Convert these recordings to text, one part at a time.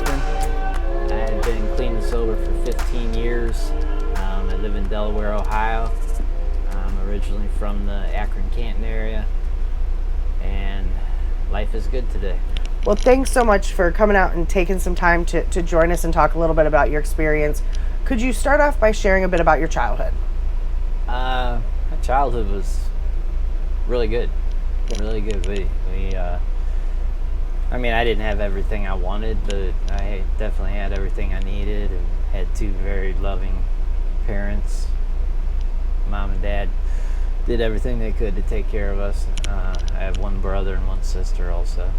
Hoffman. I've been clean and sober for 15 years. I live in Delaware, Ohio. I'm originally from the Akron-Canton area, and life is good today. Well, thanks so much for coming out and taking some time to join us and talk a little bit about your experience. Could you start off by sharing a bit about your childhood? My childhood was really good. Really good. I didn't have everything I wanted, but I definitely had everything I needed and had two very loving parents. Mom and Dad did everything they could to take care of us. I have one brother and one sister also.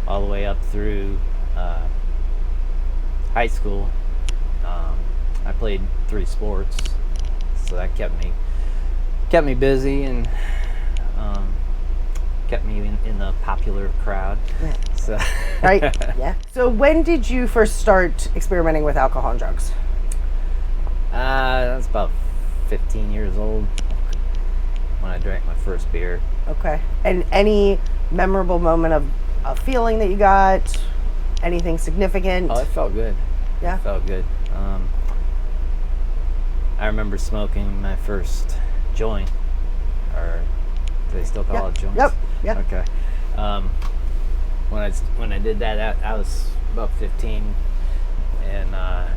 All the way up through high school, I played 3 sports, so that kept me busy and kept me in the popular crowd. Yeah. So Right? Yeah. So when did you first start experimenting with alcohol and drugs? I was about 15 years old when I drank my first beer. Okay. And any memorable moment of a feeling that you got? Anything significant? Oh, it felt good. Yeah. It felt good. I remember smoking my first joint, or do they still call it joints? Yep. Yeah. Okay. When I did that, I was about 15, and I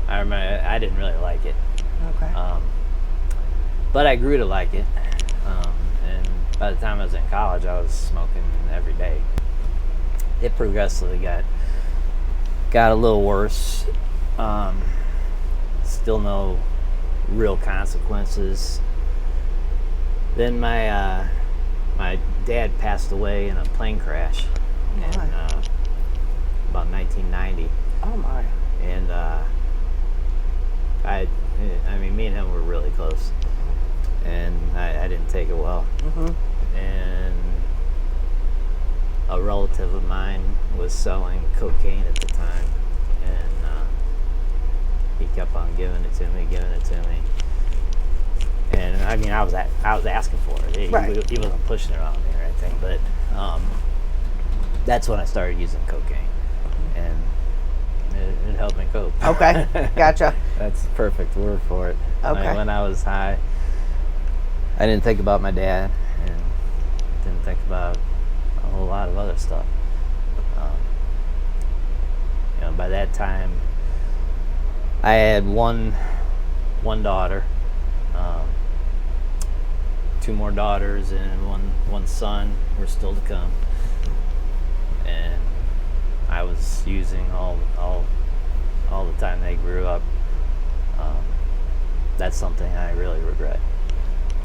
remember I didn't really like it. Okay. But I grew to like it, and by the time I was in college, I was smoking every day. It progressively got a little worse. Still no real consequences. Then my dad passed away in a plane crash in about 1990. Oh my. And me and him were really close, and I didn't take it well. Mm-hmm. And a relative of mine was selling cocaine at the time, and he kept on giving it to me. And I was asking for it. Right. He wasn't pushing it on me or anything, but that's when I started using cocaine, and it helped me cope. Okay. Gotcha. That's the perfect word for it. Okay. When I was high, I didn't think about my dad, and didn't think about a whole lot of other stuff. By that time, I had one daughter, 2 more daughters, and one son were still to come. And I was using all the time they grew up. That's something I really regret.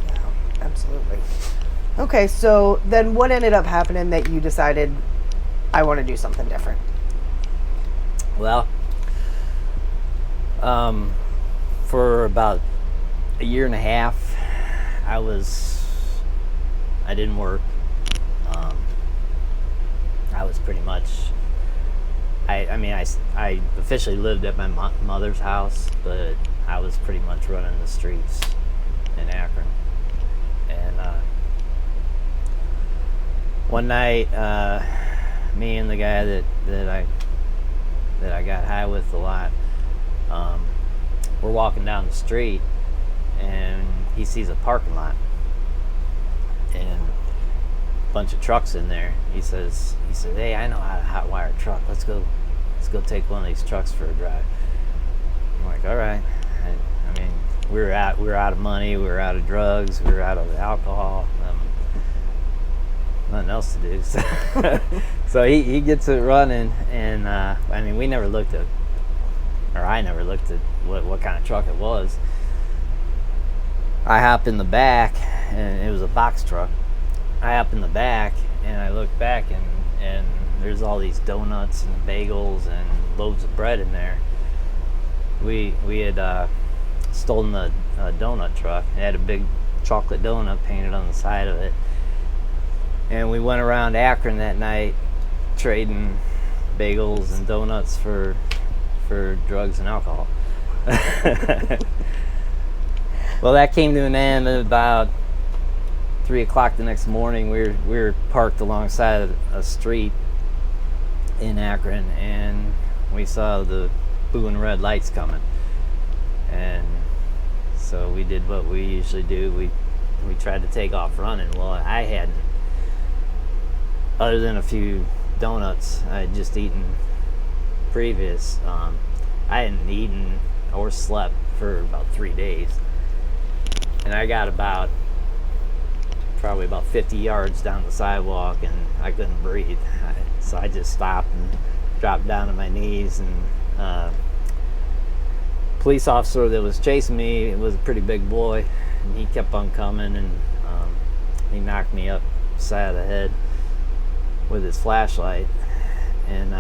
Yeah, absolutely. Okay, so then what ended up happening that you decided, I want to do something different? Well, for about a year and a half, I didn't work. I was pretty much, I officially lived at my mother's house, but I was pretty much running the streets in Akron. And one night, me and the guy that I got high with a lot, we're walking down the street, and he sees a parking lot and a bunch of trucks in there. He said, "Hey, I know how to hot wire a truck. Let's go take one of these trucks for a drive." I'm like, all right. We were out of money, we were out of drugs, we were out of alcohol. Nothing else to do. So he gets it running, and we never looked at, or I never looked at what kind of truck it was. I hop in the back, and it was a box truck. I hop in the back, and I look back, and there's all these donuts and bagels and loaves of bread in there. We had stolen a donut truck. It had a big chocolate donut painted on the side of it. And we went around Akron that night trading bagels and donuts for drugs and alcohol. Well, that came to an end at about 3 o'clock the next morning. We were parked alongside a street in Akron, and we saw the blue and red lights coming, and so we did what we usually do. We tried to take off running. Well, I hadn't, other than a few donuts I had just eaten previous. I hadn't eaten or slept for about 3 days, and I got probably about 50 yards down the sidewalk, and I couldn't breathe. So I just stopped and dropped down to my knees, and police officer that was chasing me, it was a pretty big boy, and he kept on coming, and he knocked me upside of the head with his flashlight, and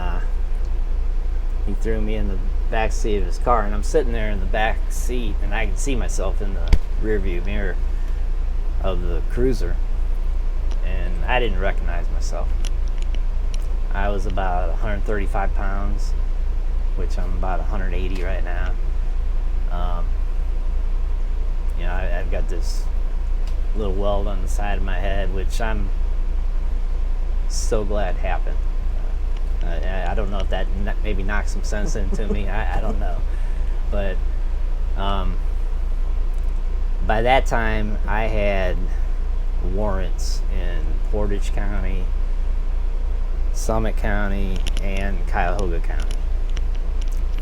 he threw me in the back seat of his car, and I'm sitting there in the back seat, and I can see myself in the rear view mirror of the cruiser, and I didn't recognize myself. I was about 135 pounds, which I'm about 180 right now. I've got this little welt on the side of my head, which I'm so glad happened. I don't know if that maybe knocked some sense into me. I don't know. But by that time, I had warrants in Portage County, Summit County, and Cuyahoga County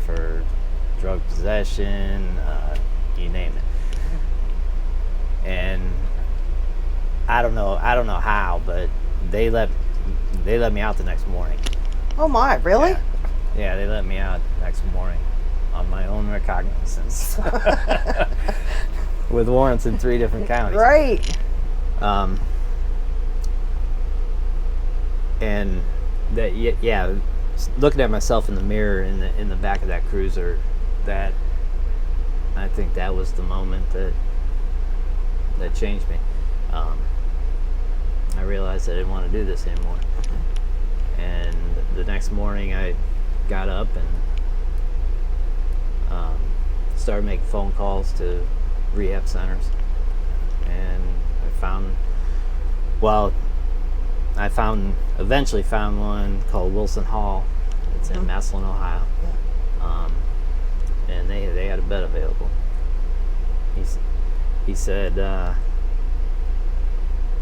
for drug possession, you name it. And I don't know how, but they let me out the next morning. Oh my, really? Yeah, they let me out next morning on my own recognizance. With warrants in 3 different counties. Right. And that, yeah, looking at myself in the mirror in the back of that cruiser, that I think that was the moment that changed me. I realized I didn't want to do this anymore. And the next morning I got up and started making phone calls to rehab centers, and eventually found one called Wilson Hall. It's in Massillon, Ohio. And they had a bed available. He said,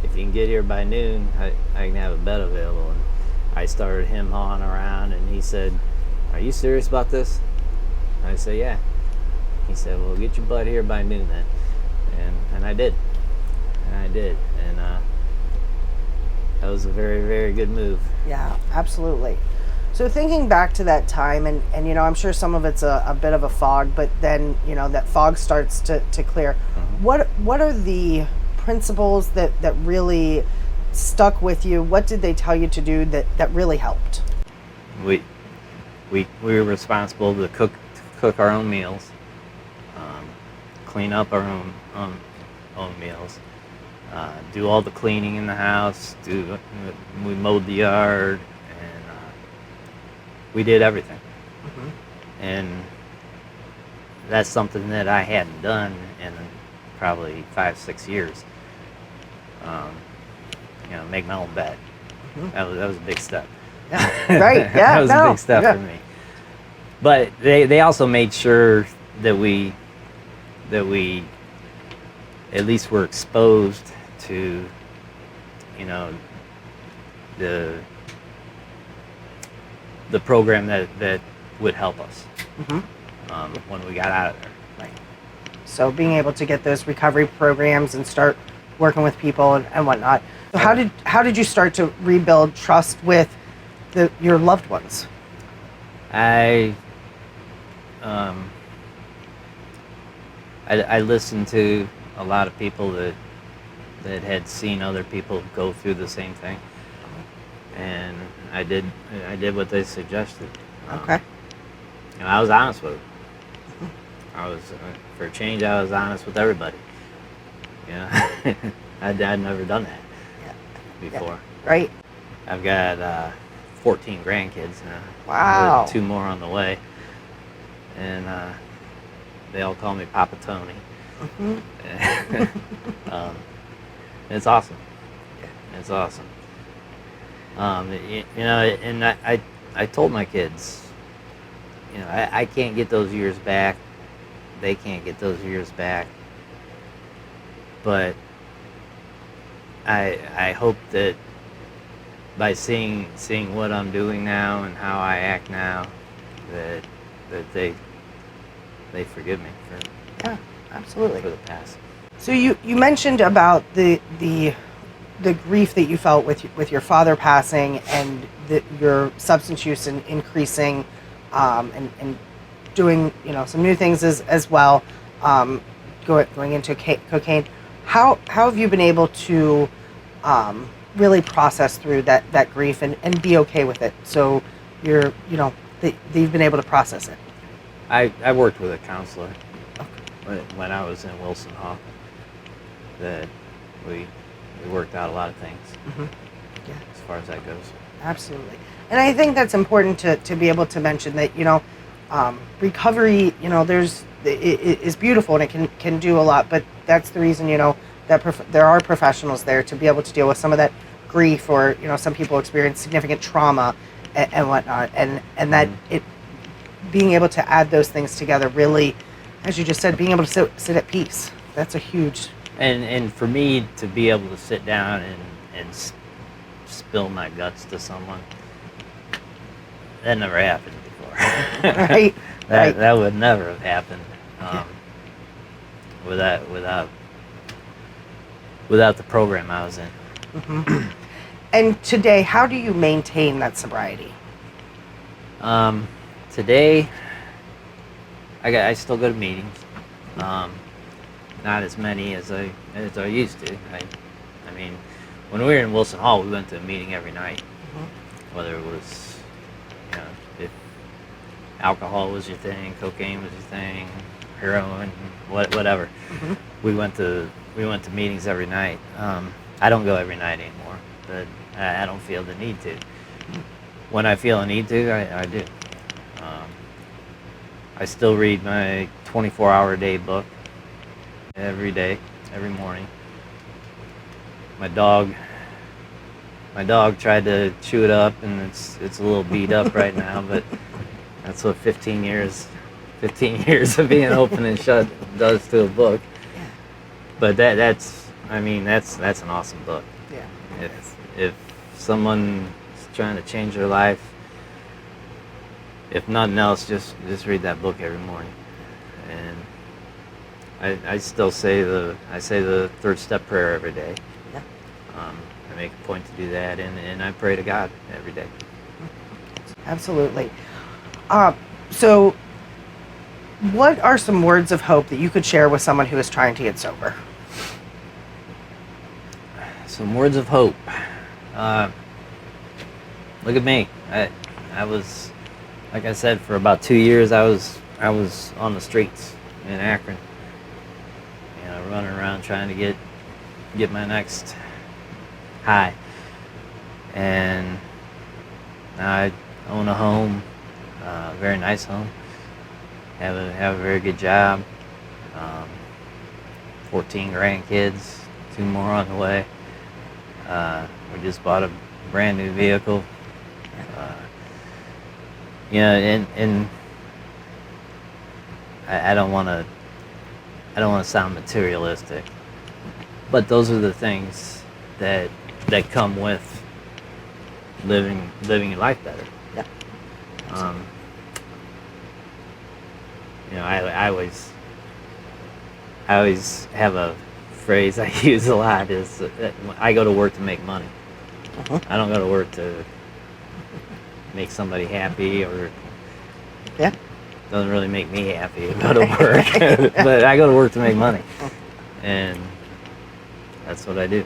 if you can get here by noon, I can have a bed available. And I started him hawing around, and he said, "Are you serious about this?" I said, "Yeah." He said, "Well, get your butt here by noon then." And I did. And that was a very, very good move. Yeah, absolutely. So thinking back to that time, and I'm sure some of it's a bit of a fog, but then, that fog starts to clear. Mm-hmm. What are the principles that really stuck with you? What did they tell you to do that really helped? We were responsible to cook our own meals, clean up our own meals, do all the cleaning in the house. We mowed the yard, and we did everything. Mm-hmm. And that's something that I hadn't done in probably 5-6 years. Make my own bed. Mm-hmm. That was a big step. Yeah. Right. Yeah. That was a big step for me. But they also made sure that we at least were exposed to the program that would help us. Mm-hmm. When we got out of there. Right. So being able to get those recovery programs and start working with people and whatnot. So how did you start to rebuild trust with your loved ones? I listened to a lot of people that had seen other people go through the same thing, and I did what they suggested. Okay. I was honest with them. For a change, I was honest with everybody. I'd never done that before. Yeah. Right. I've got 14 grandkids now. Wow. With 2 more on the way, and they all call me Papa Tony. Mm-hmm. It's awesome. It's awesome. And I told my kids, you know, I can't get those years back. They can't get those years back. But I hope that by seeing what I'm doing now and how I act now, that they forgive me Yeah, absolutely. for the past. So you mentioned about the grief that you felt with your father passing and your substance use and increasing, and doing, you know, some new things as well, going into cocaine. How have you been able to really process through that grief and be okay with it? So you're, you know, that you've been able to process it. I worked with a counselor when I was in Wilson Hall. That we worked out a lot of things. Mm-hmm. Yeah. As far as that goes. Absolutely. And I think that's important to be able to mention that, you know, recovery, you know, it is beautiful and it can do a lot, but that's the reason, you know, that there are professionals there to be able to deal with some of that grief, or, you know, some people experience significant trauma and whatnot, and that it being able to add those things together really, as you just said, being able to sit at peace. That's a huge. And for me to be able to sit down and spill my guts to someone, that never happened before. Right. That would never have happened without the program I was in. Mm-hmm. And today, how do you maintain that sobriety? Today, I still go to meetings. Not as many as I used to. I mean, when we were in Wilson Hall, we went to a meeting every night. Mm-hmm. Whether it was, you know, if alcohol was your thing, cocaine was your thing, heroin, whatever. Mm-hmm. We went to meetings every night. I don't go every night anymore, but I don't feel the need to. When I feel a need to, I do. I still read my 24-hour-a-day book every day, every morning. My dog tried to chew it up, and it's a little beat up right now, but that's what 15 years of being open and shut does to a book. But that's an awesome book. Yeah. If someone's trying to change their life, if nothing else, just read that book every morning. And I still say the third step prayer every day. Yeah. I make a point to do that, and I pray to God every day. Absolutely. So what are some words of hope that you could share with someone who is trying to get sober? Some words of hope. Look at me. I was, like I said, for about 2 years I was on the streets in Akron, you know, running around trying to get my next high. And now I own a home, a very nice home. Have a very good job. 14 grandkids, 2 more on the way. We just bought a brand new vehicle. You know, and I don't want to sound materialistic, but those are the things that come with living your life better. Yeah. You know, I always have a phrase I use a lot, is that I go to work to make money. Uh-huh. I don't go to work to make somebody happy, or Yeah. doesn't really make me happy to go to work. But I go to work to make money, and that's what I do.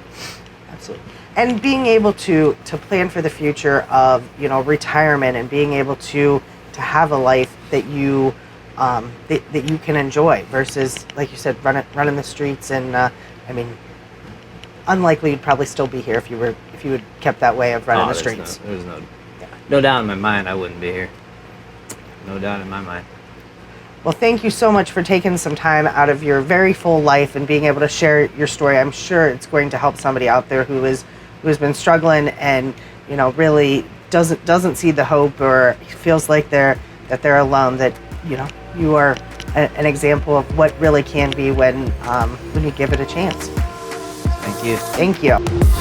Absolutely. And being able to plan for the future of, you know, retirement, and being able to have a life that you that you can enjoy, versus, like you said, running the streets. And I mean, unlikely you'd probably still be here if you had kept that way of running the streets. There's no doubt in my mind I wouldn't be here. No doubt in my mind. Well, thank you so much for taking some time out of your very full life and being able to share your story. I'm sure it's going to help somebody out there who has been struggling and, you know, really doesn't see the hope or feels like they're alone, that you are an example of what really can be when you give it a chance. Thank you. Thank you.